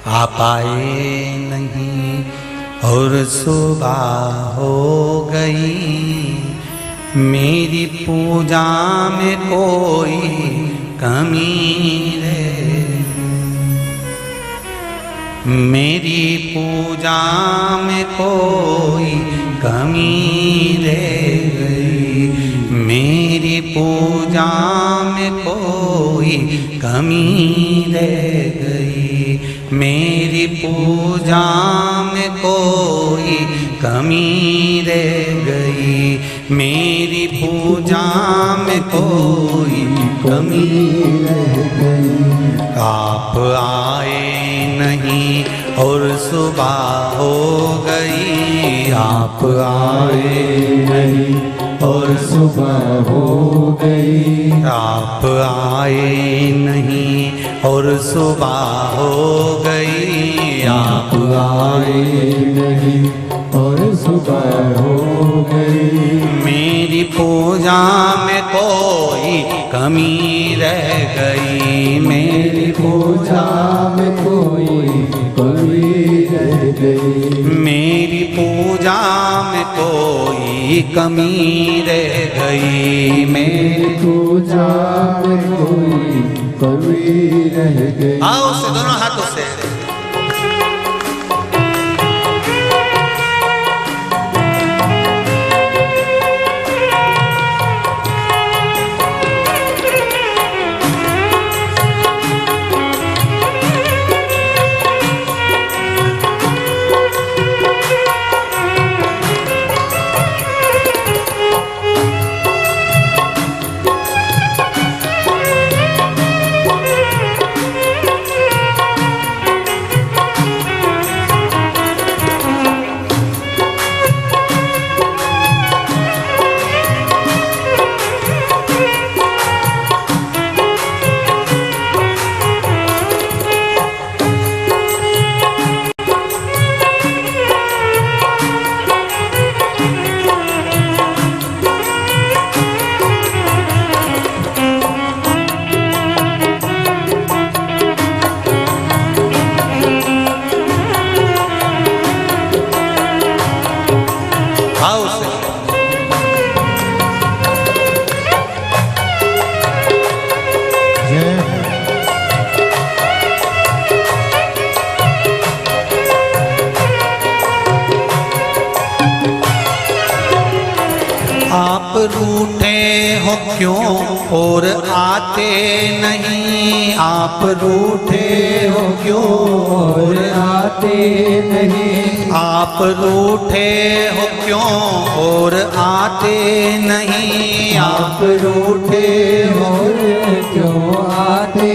आप आए नहीं और सुबह हो गई। मेरी पूजा में कोई कमी रह, मेरी पूजा में कोई कमी रह गई। मेरी पूजा में कोई कमी रह गई। मेरी पूजा में कोई कमी रह गई। मेरी पूजा में कोई कमी रह गई। आप आए नहीं और सुबह हो गई। आप आए नहीं और सुबह हो गई। आप आए नहीं और सुबह हो गई। आप आए नहीं और सुबह हो गई। मेरी पूजा में कोई कमी रह गई। मेरी पूजा में कोई कमी रह गई। मेरी पूजा में कोई कमी रह गई। मेरी पूजा में कोई कमी रह गई। आओ से दोनों हाथों से रूठे हो क्यों और आते नहीं। आप रूठे हो क्यों और आते नहीं। आप रूठे हो क्यों और आते नहीं। आप रूठे हो क्यों आते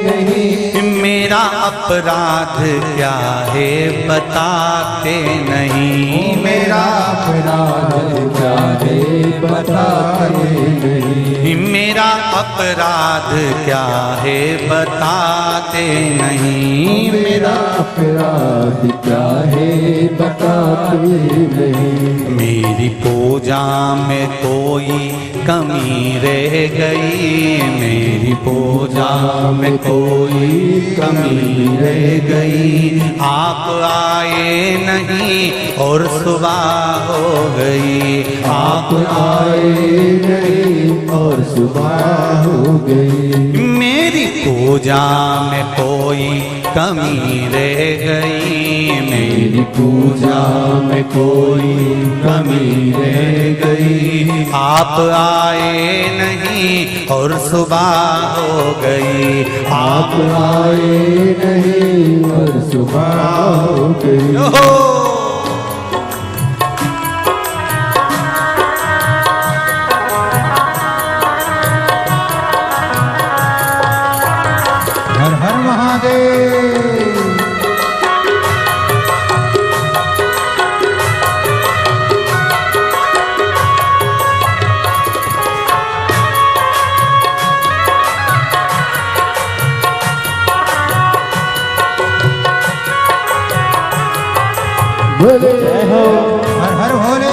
नहीं। मेरा अपराध क्या है बताते नहीं। मेरा अपराध क्या है बताते नहीं। मेरा अपराध क्या है बताते नहीं। मेरा अपराध क्या है बताते नहीं। मेरी पूजा में कोई कमी रह गई। मेरी पूजा में कोई कमी रह गई। आप आए नहीं और सुबह हो गई। आप आए नहीं और सुबह हो गई। मेरी पूजा में कोई कमी रह गई। मेरी पूजा में कोई कमी रह गई। आप आए नहीं और सुबह हो गई। आप आए नहीं और सुबह हो गई। हर हर महादेव। बोले जय हो। हर हर भोले।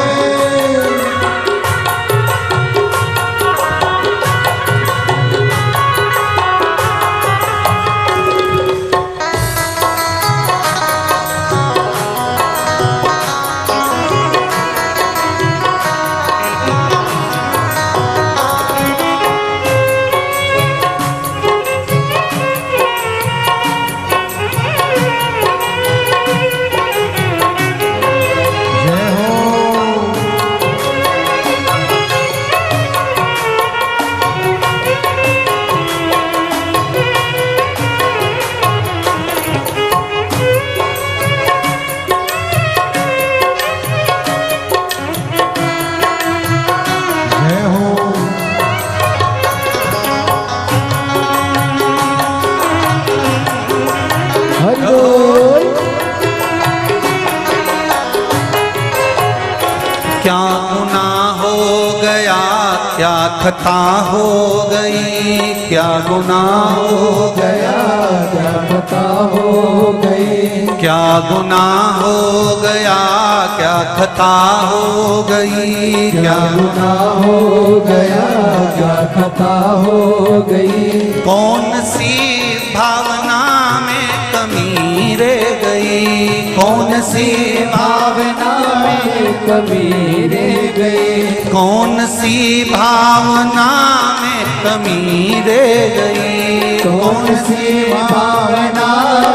खता हो गई, क्या गुनाह हो गया, क्या खता हो गई, क्या गुनाह हो गया, क्या खता हो गई, क्या गुनाह हो गया, क्या खता हो गई। कौन सी भावना में कमी रह गई, कौन सी भावना में कमी रह गई, कौन सी भावना में कमी रह गई, कौन सी भावना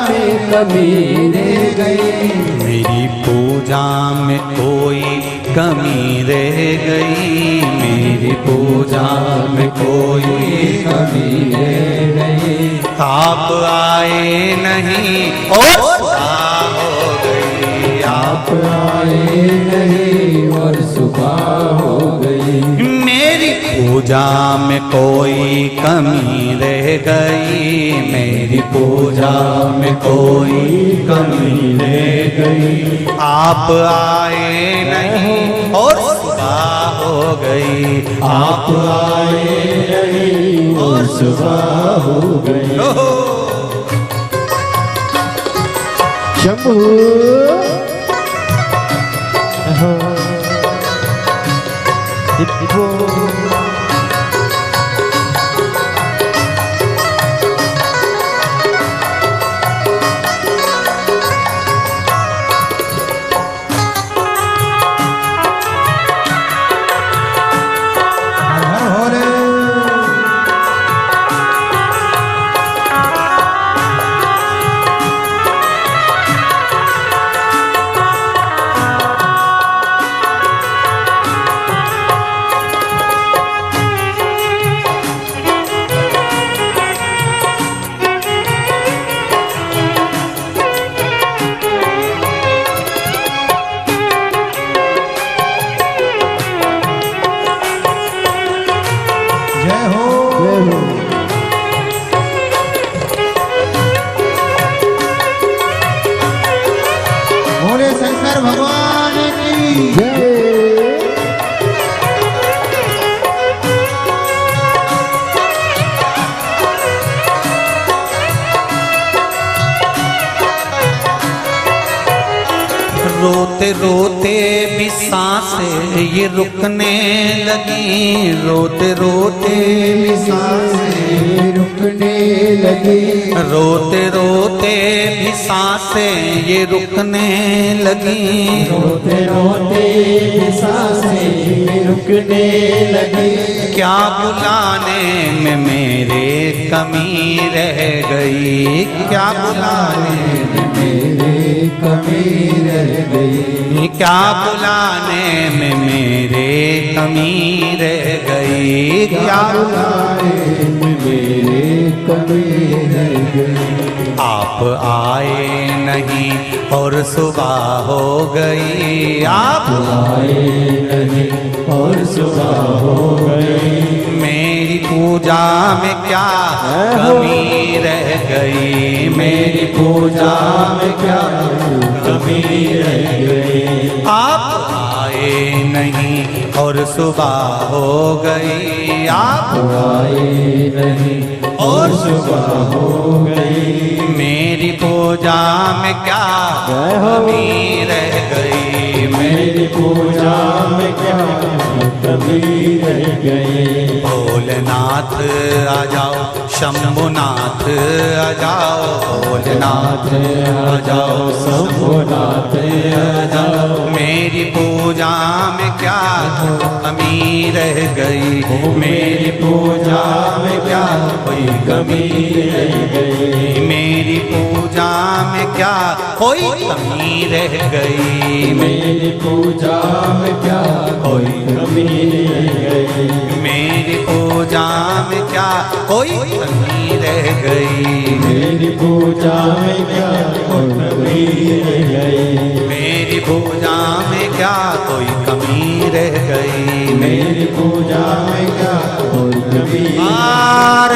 में कमी रह गई। मेरी पूजा में कोई कमी रह गई, मेरी पूजा में कोई कमी रह गई। आप आए नहीं और सुबह हो गई, आप आए नहीं और सुबह हो गई। मेरी पूजा में कोई कमी रह गई, मेरी पूजा में कोई कमी रह गई। आप आए नहीं और सुबह हो गई, आप आए नहीं और सुबह हो गई। ओहो! शंभू शंकर भगवान की जय। रोते रोते भी सांसें ये रुकने लगी, रोते रोते भी सांसें रुकने लगी, रोते रोते भी सांसें ये रुकने लगी, रोते रोते भी सांसें रुकने लगी। क्या बुलाने में मेरे कमी रह गई, क्या बुलाने में मेरे कमी रह गई, क्या बुलाने में मेरे कमी रह गई, क्या बुलाने में मेरे कमी रह गई। आप आए नहीं और सुबह हो गई, आप आए नहीं और सुबह हो गई। मेरी पूजा में क्या कमी रह गई, मेरी पूजा में क्या कमी रह गई। आप आए नहीं और सुबह हो गई, आप आए नहीं और सुबह हो गई। मेरी पूजा में क्या कमी रह गई, मेरी पूजा में क्या कमी रह गई। भोलेनाथ आ जाओ, शंभुनाथ आ जाओ, भोलेनाथ आ जाओ, शंभुनाथ आ जाओ। मेरी पूजा में क्या कमी रह गई, मेरी पूजा में क्या कोई कमी रह गई। मेरी पूजा में क्या कोई कमी रह गई, मेरी पूजा में क्या कोई कमी रह गई। मेरी पूजा में क्या कोई कमी रह गई, मेरी पूजा में क्या कोई कमी रह गई। मेरी पूजा में क्या कोई कमी रह गई, मेरी पूजा में क्या कोई कमी आर